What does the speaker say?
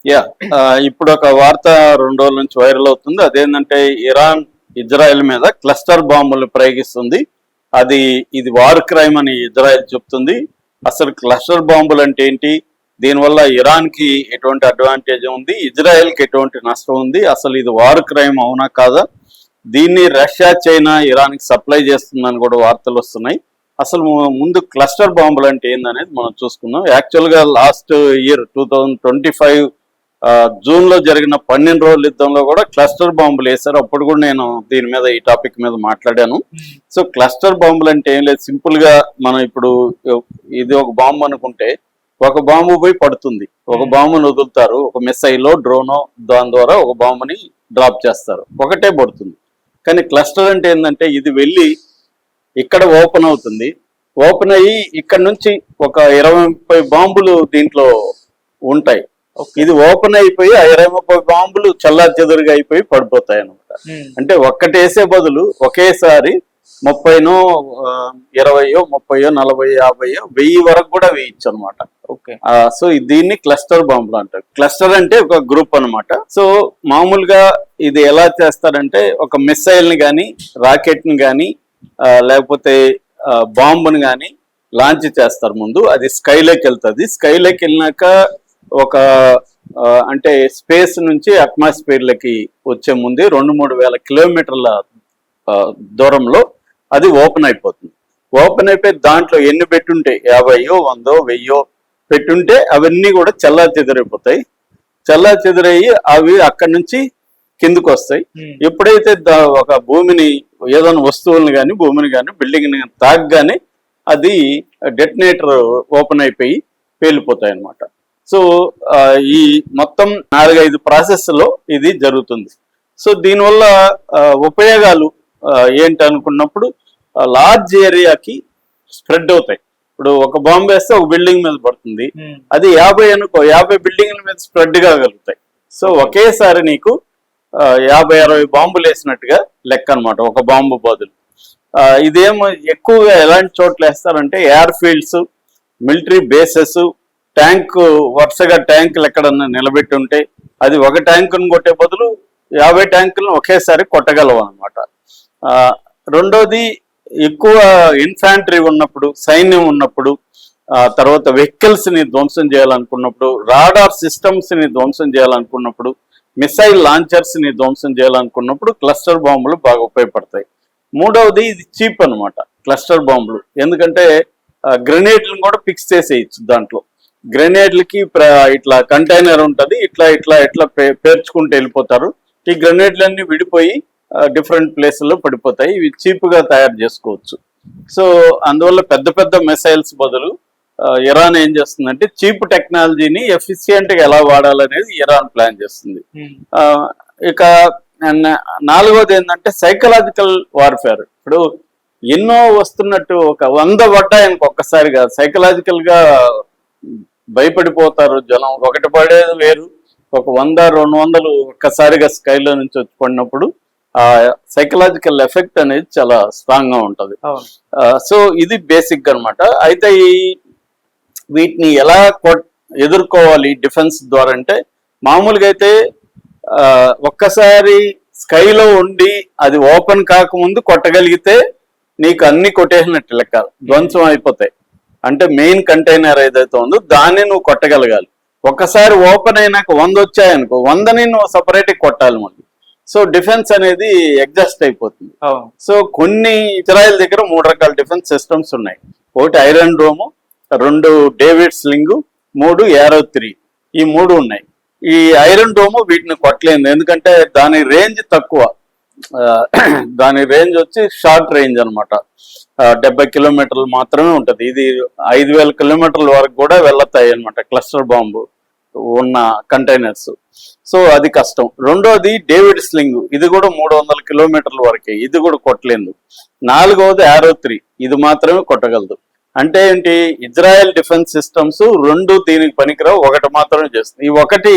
Yeah ఇప్పుడు ఒక వార్త 2 రోజుల నుంచి వైరల్ అవుతుంది. అదేంటంటే ఇరాన్ ఇజ్రాయెల్ మీద క్లస్టర్ బాంబులు ప్రయోగిస్తుంది. ఇది వార్ క్రైమ్ అని ఇజ్రాయెల్ చెప్తుంది. అసలు క్లస్టర్ బాంబులు అంటే ఏంటి, దీనివల్ల ఇరాన్ కి ఎటువంటి అడ్వాంటేజ్ ఉంది, ఇజ్రాయెల్ కి ఎటువంటి నష్టం ఉంది, అసలు ఇది వార్ క్రైమ్ అవునా కాదా, దీన్ని రష్యా చైనా ఇరాన్ కి సప్లై చేస్తుందని కూడా వార్తలు వస్తున్నాయి. అసలు ముందు క్లస్టర్ బాంబులు అంటే ఏందనేది మనం చూసుకుందాం. యాక్చువల్ గా లాస్ట్ ఇయర్ 2025 జూన్ లో జరిగిన 12 రోజుల యుద్ధంలో కూడా క్లస్టర్ బాంబులు వేశారు. అప్పుడు కూడా నేను దీని మీద ఈ టాపిక్ మీద మాట్లాడాను. సో క్లస్టర్ బాంబులు అంటే ఏం లేదు, సింపుల్ గా మనం ఇప్పుడు ఇది ఒక బాంబు అనుకుంటే ఒక బాంబు పోయి పడుతుంది, ఒక బాంబుని వదులుతారు, ఒక మిసైలో డ్రోనో దాని ద్వారా ఒక బాంబుని డ్రాప్ చేస్తారు, ఒకటే పడుతుంది. కానీ క్లస్టర్ అంటే ఏంటంటే ఇది వెళ్ళి ఇక్కడ ఓపెన్ అవుతుంది, ఓపెన్ అయ్యి ఇక్కడ నుంచి ఒక 20-30 బాంబులు దీంట్లో ఉంటాయి. ఇది ఓపెన్ అయిపోయి ఆ 20-30 బాంబులు చల్లాచెదురుగా అయిపోయి పడిపోతాయి అనమాట. అంటే ఒక్కటేసే బదులు ఒకేసారి 30నో 20, 30, 40, 50, 1000 వరకు కూడా వేయచ్చు అనమాట. సో దీన్ని క్లస్టర్ బాంబులు అంటారు. క్లస్టర్ అంటే ఒక గ్రూప్ అనమాట. సో మామూలుగా ఇది ఎలా చేస్తారంటే ఒక మిసైల్ ని కానీ రాకెట్ ని కానీ లేకపోతే బాంబుని కానీ లాంచ్ చేస్తారు. ముందు అది స్కైలోకి వెళ్తుంది. స్కైలోకి వెళ్ళినాక ఒక అంటే స్పేస్ నుంచి అట్మాస్ఫియర్లకి వచ్చే ముందు 2-3 వేల కిలోమీటర్ల దూరంలో అది ఓపెన్ అయిపోతుంది. ఓపెన్ అయిపోయి దాంట్లో ఎన్ని పెట్టుంటే 50, 100, 1000 పెట్టుంటే అవన్నీ కూడా చెల్లాచెదురైపోతాయి. చెల్లాచెదురయ్యి అవి అక్కడి నుంచి కిందకు వస్తాయి. ఎప్పుడైతే ఒక భూమిని ఏదైనా వస్తువులను కానీ భూమిని కానీ బిల్డింగ్ని తాగగానే అది డెటనేటర్ ఓపెన్ అయిపోయి పేలిపోతాయి అన్నమాట. సో ఈ మొత్తం 4-5 ప్రాసెస్ లో ఇది జరుగుతుంది. సో దీనివల్ల ఉపయోగాలు ఏంటి అనుకున్నప్పుడు లార్జ్ ఏరియాకి స్ప్రెడ్ అవుతాయి. ఇప్పుడు ఒక బాంబు వేస్తే ఒక బిల్డింగ్ మీద పడుతుంది, అది 50 అనుకో 50 బిల్డింగ్ల మీద స్ప్రెడ్ కాగలుగుతాయి. సో ఒకేసారి నీకు 50-60 బాంబులు వేసినట్టుగా లెక్క అనమాట ఒక బాంబు బదులు. ఇదేమో ఎక్కువగా ఎలాంటి చోట్ల వేస్తారంటే air fields, military bases, tank వరుసగా ట్యాంకులు ఎక్కడన్నా నిలబెట్టి ఉంటే అది ఒక ట్యాంకును కొట్టే బదులు 50 ట్యాంకులను ఒకేసారి కొట్టగలవు అనమాట. రెండోది ఎక్కువ ఇన్ఫాంట్రీ ఉన్నప్పుడు, సైన్యం ఉన్నప్పుడు, తర్వాత వెహికల్స్ ని ధ్వంసం చేయాలనుకున్నప్పుడు, రాడార్ సిస్టమ్స్ ని ధ్వంసం చేయాలనుకున్నప్పుడు, మిసైల్ లాంచర్స్ ని ధ్వంసం చేయాలనుకున్నప్పుడు క్లస్టర్ బాంబులు బాగా ఉపయోగపడతాయి. మూడవది ఇది చీప్ అనమాట క్లస్టర్ బాంబులు, ఎందుకంటే గ్రెనేడ్లను కూడా ఫిక్స్ చేసేయచ్చు. దాంట్లో గ్రెనేడ్లకి ఇట్లా కంటైనర్ ఉంటుంది, ఇట్లా ఇట్లా ఇట్లా పేర్చుకుంటూ వెళ్ళిపోతారు. ఈ గ్రెనేడ్లన్నీ విడిపోయి డిఫరెంట్ ప్లేసుల్లో పడిపోతాయి. ఇవి చీప్గా తయారు చేసుకోవచ్చు. సో అందువల్ల పెద్ద పెద్ద మిసైల్స్ బదులు ఇరాన్ ఏం చేస్తుందంటే చీప్ టెక్నాలజీని ఎఫిషియెంట్ గా ఎలా వాడాలనేది ఇరాన్ ప్లాన్ చేస్తుంది. ఇక 4వది ఏంటంటే సైకలాజికల్ వార్ఫేర్. ఇప్పుడు ఎన్నో వస్తున్నట్టు ఒక 100 పడ్డాయనుకో ఒక్కసారిగా సైకలాజికల్ గా భయపడిపోతారు జనం. ఒకటి పడేది వేరు, ఒక 100-200 ఒక్కసారిగా స్కైలో నుంచి వచ్చి పడినప్పుడు ఆ సైకలాజికల్ ఎఫెక్ట్ అనేది చాలా స్ట్రాంగ్ గా ఉంటది. సో ఇది బేసిక్ అనమాట. అయితే వీటిని ఎలా ఎదుర్కోవాలి డిఫెన్స్ ద్వారా అంటే, మామూలుగా అయితే ఒక్కసారి స్కైలో ఉండి అది ఓపెన్ కాకముందు కొట్టగలిగితే నీకు అన్ని కొట్టేసినట్టు లెక్క, ధ్వంసం అయిపోతాయి. అంటే మెయిన్ కంటైనర్ ఏదైతే ఉందో దాన్ని నువ్వు కొట్టగలగాలి. ఒక్కసారి ఓపెన్ అయినాక 100 వచ్చాయనుకో 100ని నువ్వు సపరేట్ కొట్టాలి మళ్ళీ. సో డిఫెన్స్ అనేది ఎగ్జాస్ట్ అయిపోతుంది. సో కొన్ని ఇజ్రాయెల్ దగ్గర 3 రకాల డిఫెన్స్ సిస్టమ్స్ ఉన్నాయి. ఒకటి ఐరన్ డోమ్, 2 డేవిడ్ స్లింగ్, 3 ఏరో 3. ఈ 3 ఉన్నాయి. ఈ ఐరన్ డోమ్ వీటిని కొట్టలేదు, ఎందుకంటే దాని రేంజ్ తక్కువ. దాని రేంజ్ వచ్చి షార్ట్ రేంజ్ అనమాట, 70 కిలోమీటర్లు మాత్రమే ఉంటుంది. ఇది 5000 కిలోమీటర్ల వరకు కూడా వెళ్తాయి అనమాట క్లస్టర్ బాంబు ఉన్న కంటైనర్స్. సో అది కష్టం. రెండోది డేవిడ్ స్లింగ్, ఇది కూడా 300 కిలోమీటర్ల వరకే, ఇది కూడా కొట్టలేదు. 4వది ఏరో 3, ఇది మాత్రమే కొట్టగలదు. అంటే ఏంటి, ఇజ్రాయెల్ డిఫెన్స్ సిస్టమ్స్ 2 దీనికి పనికిరావు, ఒకటి మాత్రమే చేస్తుంది. ఈ ఒకటి